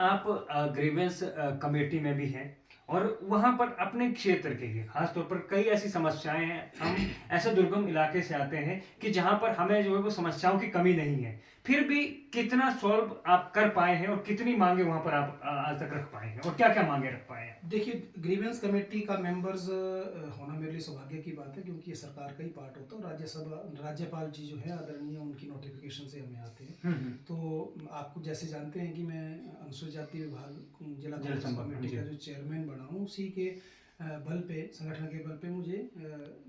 आप grievance committee में भी हैं और वहाँ पर अपने क्षेत्र के लिए खास तौर पर कई ऐसी समस्याएं हैं। हम ऐसे दुर्गम इलाके से आते हैं कि जहाँ पर हमें जो है वो समस्याओं की कमी नहीं है। फिर भी कितना सॉल्व आप कर पाए हैं और कितनी मांगे वहाँ पर आप आज तक रख पाए हैं और क्या-क्या मांगे रख पाए हैं? देखिए, ग्रीवेंस कमेटी का मेंबर्स होना मेरे लिए सौभाग्य की बात है, क्योंकि ये सरकार का ही पार्ट होता है और राज्यसभा राज्यपाल जी जो है आदरणीय, उनकी नोटिफिकेशन से हमें आते हैं। हुँ, हुँ। तो आप जैसे जानते हैं कि मैं अनुसूचित जाति विभाग जिला जल कांग्रेस संवर्धन, कमेटी जी। का जो चेयरमैन बना हूँ, उसी के बल पे, संगठन के बल पे मुझे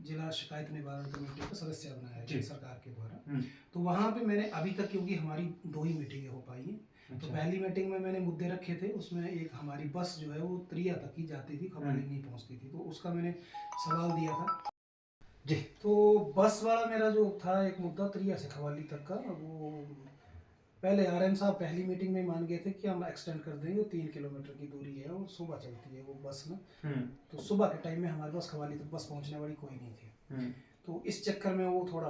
जिला शिकायत निवारण कमेटी का सदस्य बनाया जी। गया सरकार के द्वारा। हुँ। तो वहाँ पे मैंने अभी तक, क्योंकि हमारी 2 ही मीटिंगें हो पाई हैं। तो अच्छा। पहली मीटिंग में मैंने मुद्दे रखे थे, उसमें एक हमारी बस जो है वो त्रिया तक ही जाती थी, हुँ। खवाली नहीं पहुँचती थी, तो उसका मैंने सवाल दिया था। जी। तो बस वाला मेरा जो था एक मुद्दा त्रिया से खवाली तक का, वो पहले आरएम साहब पहली मीटिंग में मान गए थे कि हम एक्सटेंड कर देंगे, 3 किलोमीटर की दूरी है और सुबह चलती है वो बस ना। हुँ। तो सुबह के टाइम में हमारे पास खवाली तक बस पहुँचने वाली कोई नहीं थी। हुँ। तो इस चक्कर में वो थोड़ा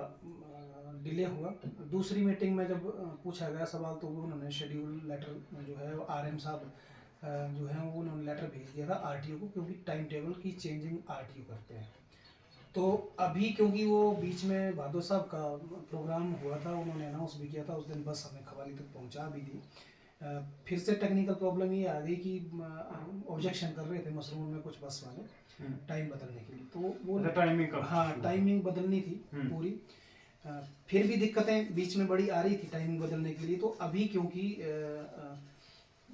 डिले हुआ। दूसरी मीटिंग में जब पूछा गया सवाल, तो वो उन्होंने शेड्यूल लेटर जो है आरएम साहब जो है वो उन्होंने लेटर भेज दिया था आरटीओ को, क्योंकि टाइम टेबल की चेंजिंग आरटीओ करते हैं। तो अभी क्योंकि वो बीच में भादो साहब का प्रोग्राम हुआ था, उन्होंने अनाउंस भी किया था, उस दिन बस हमें खवाली तक पहुंचा भी दी। फिर से टेक्निकल प्रॉब्लम ये आ गई कि ऑब्जेक्शन कर रहे थे मसरूम में कुछ बस वाले हुँ। टाइम बदलने के लिए, तो वो अच्छा, टाइमिंग का हाँ, इश्यू है। टाइमिंग बदलनी थी हुँ। पूरी। फिर भी दिक्कतें बीच में बड़ी आ रही थी टाइमिंग बदलने के लिए। तो अभी क्योंकि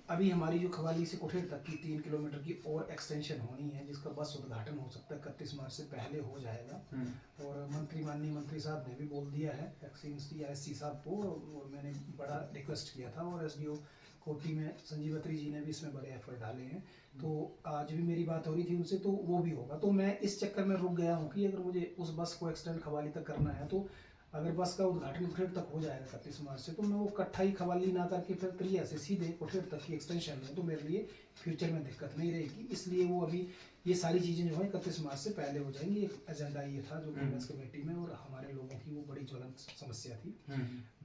अभी हमारी जो खवाली से कुठेड़ तक की 3 किलोमीटर की और एक्सटेंशन होनी है, जिसका बस उद्घाटन हो सकता है 31 मार्च से पहले हो जाएगा। हुँ। और माननीय मंत्री साहब ने भी बोल दिया है एक्सीस या एससी साहब को, और मैंने बड़ा रिक्वेस्ट किया था, और एसडीओ कोटी में संजीव अत्री जी ने भी इसमें बड़े एफर्ट डाले हैं। तो आज भी मेरी बात हो रही थी उनसे, तो वो भी होगा। तो मैं इस चक्कर में रुक गया हूँ कि अगर मुझे उस बस को एक्सटेंड खवाली तक करना है, तो अगर बस का उद्घाटन कुठेड़ तक हो जाएगा 31 मार्च से, तो मैं वो कट्ठा ही खवाली ना करके फिर त्रिया से सीधे कुठेड़ तक की एक्सटेंशन है, तो मेरे लिए फ्यूचर में दिक्कत नहीं रहेगी। इसलिए वो अभी ये सारी चीज़ें जो है 31 मार्च से पहले हो जाएंगी। एक एजेंडा ये था जो ग्रीवेंस कमेटी में और हमारे लोगों की वो बड़ी ज्वलंत समस्या थी।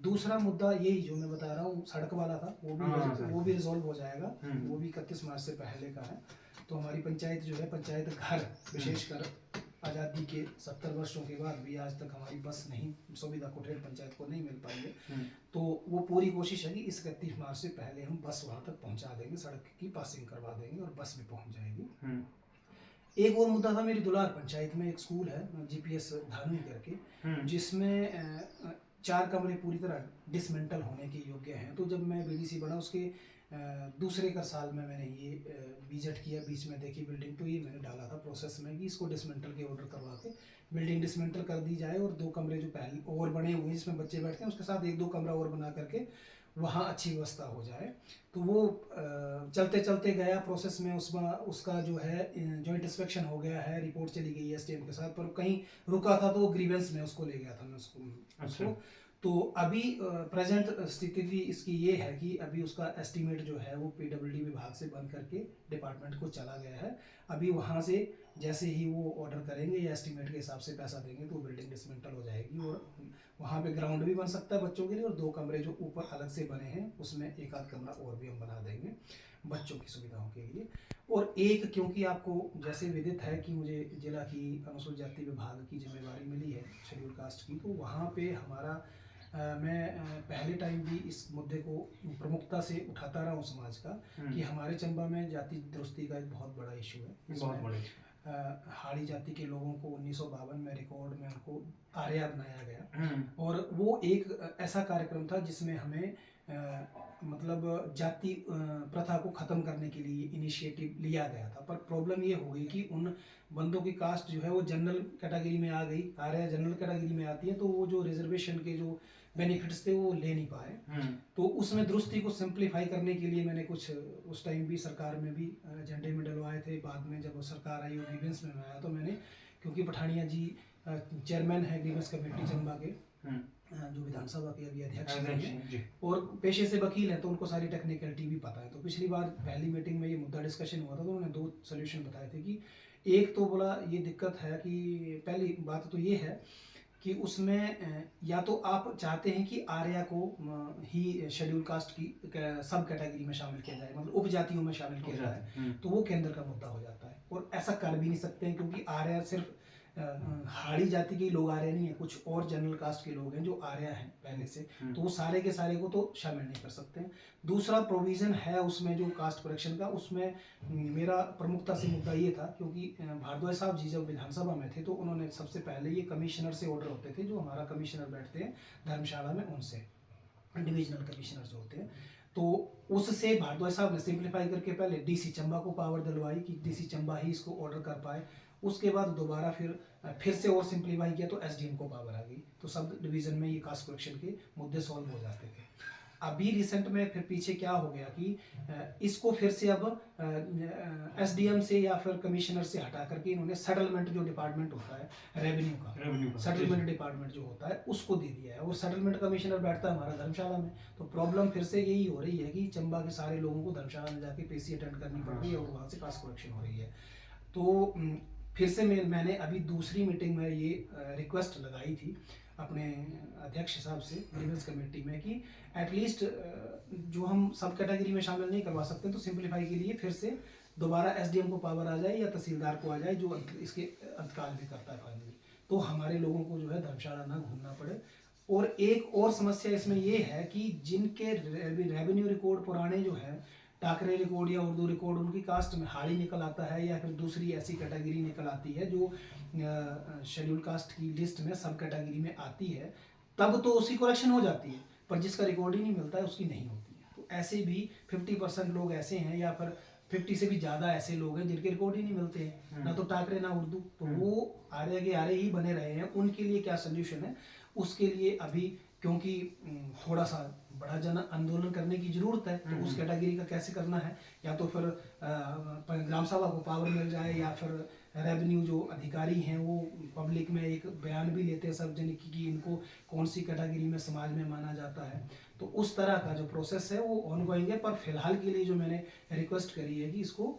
दूसरा मुद्दा यही जो मैं बता रहा हूँ, सड़क वाला था, वो भी रिजॉल्व हो जाएगा। वो भी 31 मार्च से पहले का है। तो हमारी पंचायत जो है, पंचायत घर विशेषकर आज़ादी के 70 वर्षों के बाद भी आज तक हमारी बस नहीं, सुविधा कुठेड़ पंचायत को नहीं मिल पाई है। तो वो पूरी कोशिश है कि इस 31 मार्च से पहले हम बस वहाँ तक पहुँचा देंगे, सड़क की पासिंग करवा देंगे और बस भी पहुँच जाएगी। एक और मुद्दा था, मेरी दुलार पंचायत में एक स्कूल है जीपीएस धानुई करके, जिसमें 4 कमरे पूरी तरह डिसमेंटल होने के योग्य हैं। तो जब मैं बीडीसी बना, उसके दूसरे का साल में मैंने ये विजिट किया, बीच में देखी बिल्डिंग, तो ये मैंने डाला था प्रोसेस में कि इसको डिसमेंटल के ऑर्डर करवा के बिल्डिंग डिसमेंटल कर दी जाए, और 2 कमरे जो पहले और बने हुए हैं जिसमें बच्चे बैठते हैं, उसके साथ 1-2 कमरा और बना करके वहाँ अच्छी व्यवस्था हो जाए। तो वो चलते चलते गया प्रोसेस में, उसका जो है जॉइंट इंस्पेक्शन हो गया है, रिपोर्ट चली गई है एसडीएम के साथ, पर कहीं रुका था तो ग्रीवेंस में उसको ले गया था मैं उसको। तो अभी प्रेजेंट स्थिति भी इसकी ये है कि अभी उसका एस्टीमेट जो है वो पीडब्ल्यूडी विभाग से बन करके डिपार्टमेंट को चला गया है। अभी वहाँ से जैसे ही वो ऑर्डर करेंगे या एस्टीमेट के हिसाब से पैसा देंगे, तो बिल्डिंग डिसमेंटल हो जाएगी, और वहाँ पे ग्राउंड भी बन सकता है बच्चों के लिए, और 2 कमरे जो ऊपर अलग से बने हैं उसमें 1-आध कमरा और भी हम बना देंगे बच्चों की सुविधाओं के लिए। और एक, क्योंकि आपको जैसे विदित है कि मुझे जिला की अनुसूचित जाति विभाग की जिम्मेवारी मिली है शेड्यूल कास्ट की, तो वहाँ पे हमारा मैं पहले टाइम भी इस मुद्दे को प्रमुखता से उठाता रहा हूँ समाज का, कि हमारे चंबा में जाति दुरुस्ती का एक बहुत बड़ा इशू है। बहुत बड़े। हाड़ी जाति के लोगों को 1952 में रिकॉर्ड में उनको आर्या बनाया गया, और वो एक ऐसा कार्यक्रम था जिसमें हमें मतलब जाति प्रथा को ख़त्म करने के लिए इनिशिएटिव लिया गया था। पर प्रॉब्लम ये हो गई कि उन बंदों की कास्ट जो है वो जनरल कैटेगरी में आ गई, आर्या जनरल कैटेगरी में आती है, तो वो जो रिजर्वेशन के जो बेनिफिट्स थे वो ले नहीं पाए। तो उसमें दुरुस्ती को सिंप्लीफाई करने के लिए मैंने कुछ उस टाइम भी सरकार में भी एजेंडे में डलवाए थे। बाद में जब सरकार आई और ग्रीवेंस में आया, तो मैंने, क्योंकि पठानिया जी चेयरमैन है ग्रीवेंस कमेटी चंबा के, जो विधानसभा के अभी अध्यक्ष हैं, और पेशे से वकील हैं, तो उनको सारी टेक्निकलिटी भी पता है। तो पिछली बार पहली मीटिंग में ये मुद्दा डिस्कशन हुआ था, तो उन्होंने 2 सोल्यूशन बताए थे कि एक तो बोला ये दिक्कत है कि पहली बात तो ये है कि उसमें या तो आप चाहते हैं कि आर्या को ही शेड्यूल कास्ट की सब कैटेगरी में शामिल किया जाए, मतलब उपजातियों में शामिल किया जाए, तो वो केंद्र का मुद्दा हो जाता है। और ऐसा कर भी नहीं सकते हैं, क्योंकि आर्या सिर्फ हाड़ी जाति के लोग आर्या नहीं है, कुछ और जनरल कास्ट के लोग हैं जो आर्या हैं पहले से, तो वो सारे के सारे को तो शामिल नहीं कर सकते हैं। दूसरा प्रोविज़न है उसमें जो कास्ट करेक्शन का, उसमें मेरा प्रमुखता से मुद्दा ये था, क्योंकि भारद्वाज साहब जी जब विधानसभा में थे तो उन्होंने सबसे पहले ये कमिश्नर से ऑर्डर होते थे, जो हमारा कमिश्नर बैठते हैं धर्मशाला में, उनसे डिविजनल कमिश्नर जो होते हैं, तो उससे भारद्वाज साहब ने सिंप्लीफाई करके पहले डीसी चंबा को पावर दिलवाई कि डीसी चंबा ही इसको ऑर्डर कर पाए। उसके बाद दोबारा फिर से और सिंप्लीफाई किया तो एसडीएम को पावर आ गई, तो सब डिवीज़न में ये कास्ट करेक्शन के मुद्दे सॉल्व हो जाते थे। अभी रिसेंट में फिर पीछे क्या हो गया कि इसको फिर से अब एसडीएम से या फिर कमिश्नर से हटा करके इन्होंने सेटलमेंट जो डिपार्टमेंट होता है रेवेन्यू का सेटलमेंट डिपार्टमेंट जो होता है उसको दे दिया है, और सेटलमेंट कमिश्नर बैठता है हमारा धर्मशाला में। तो प्रॉब्लम फिर से यही हो रही है कि चंबा के सारे लोगों को धर्मशाला में जाके पेशी अटेंड करनी पड़ रही है और वहाँ से कास्ट करेक्शन हो रही है। तो फिर से मैंने अभी दूसरी मीटिंग में ये रिक्वेस्ट लगाई थी अपने अध्यक्ष साहब से ग्रीवेंस कमेटी में कि एटलीस्ट जो हम सब कैटेगरी में शामिल नहीं करवा सकते, तो सिंप्लीफाई के लिए फिर से दोबारा एसडीएम को पावर आ जाए या तहसीलदार को आ जाए, जो इसके अंतकाल भी करता है फाइनली, तो हमारे लोगों को जो है धर्मशाला ना घूमना पड़े। और एक और समस्या इसमें ये है कि जिनके रेवेन्यू रिकॉर्ड पुराने जो है, टाकरे रिकॉर्ड या उर्दू रिकॉर्ड, उनकी कास्ट में हाड़ी निकल आता है या फिर दूसरी ऐसी कैटेगरी निकल आती है जो शेड्यूल कास्ट की लिस्ट में सब कैटेगरी में आती है, तब तो उसकी करेक्शन हो जाती है, पर जिसका रिकॉर्ड ही नहीं मिलता है उसकी नहीं होती है। तो ऐसे भी 50% लोग ऐसे हैं, या फिर 50 से भी ज़्यादा ऐसे लोग हैं जिनके रिकॉर्ड ही नहीं मिलते हैं, ना तो टाकरे ना उर्दू, तो वो आर्य के आर्य ही बने रहे हैं। उनके लिए क्या सोल्यूशन है, उसके लिए अभी क्योंकि थोड़ा सा बड़ा जन आंदोलन करने की जरूरत है, तो उस कैटेगरी का कैसे करना है, या तो फिर ग्राम सभा को पावर मिल जाए, या फिर रेवेन्यू जो अधिकारी हैं वो पब्लिक में एक बयान भी लेते हैं सार्वजनिक कि इनको कौन सी कैटेगरी में समाज में माना जाता है। तो उस तरह का जो प्रोसेस है वो ऑनगोइंग है, पर फिलहाल के लिए जो मैंने रिक्वेस्ट करी है कि इसको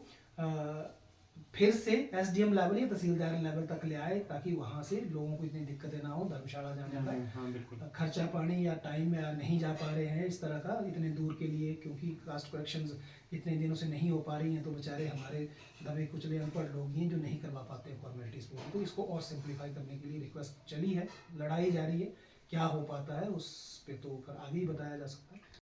फिर से एसडीएम लेवल या तहसीलदार लेवल तक ले आए, ताकि वहाँ से लोगों को इतनी दिक्कतें ना हो धर्मशाला जाने का, खर्चा पानी या टाइम में नहीं जा पा रहे हैं इस तरह का इतने दूर के लिए, क्योंकि कास्ट करेक्शंस इतने दिनों से नहीं हो पा रही हैं, तो बेचारे हमारे दबे कुचले अनपढ़ लोग हैं जो नहीं करवा पाते हैं फॉर्मेलिटीज़ पूरी। तो इसको और सिंप्लीफाई करने के लिए रिक्वेस्ट चली है, लड़ाई जारी है, क्या हो पाता है उस पर तो फिर आगे ही बताया जा सकता है।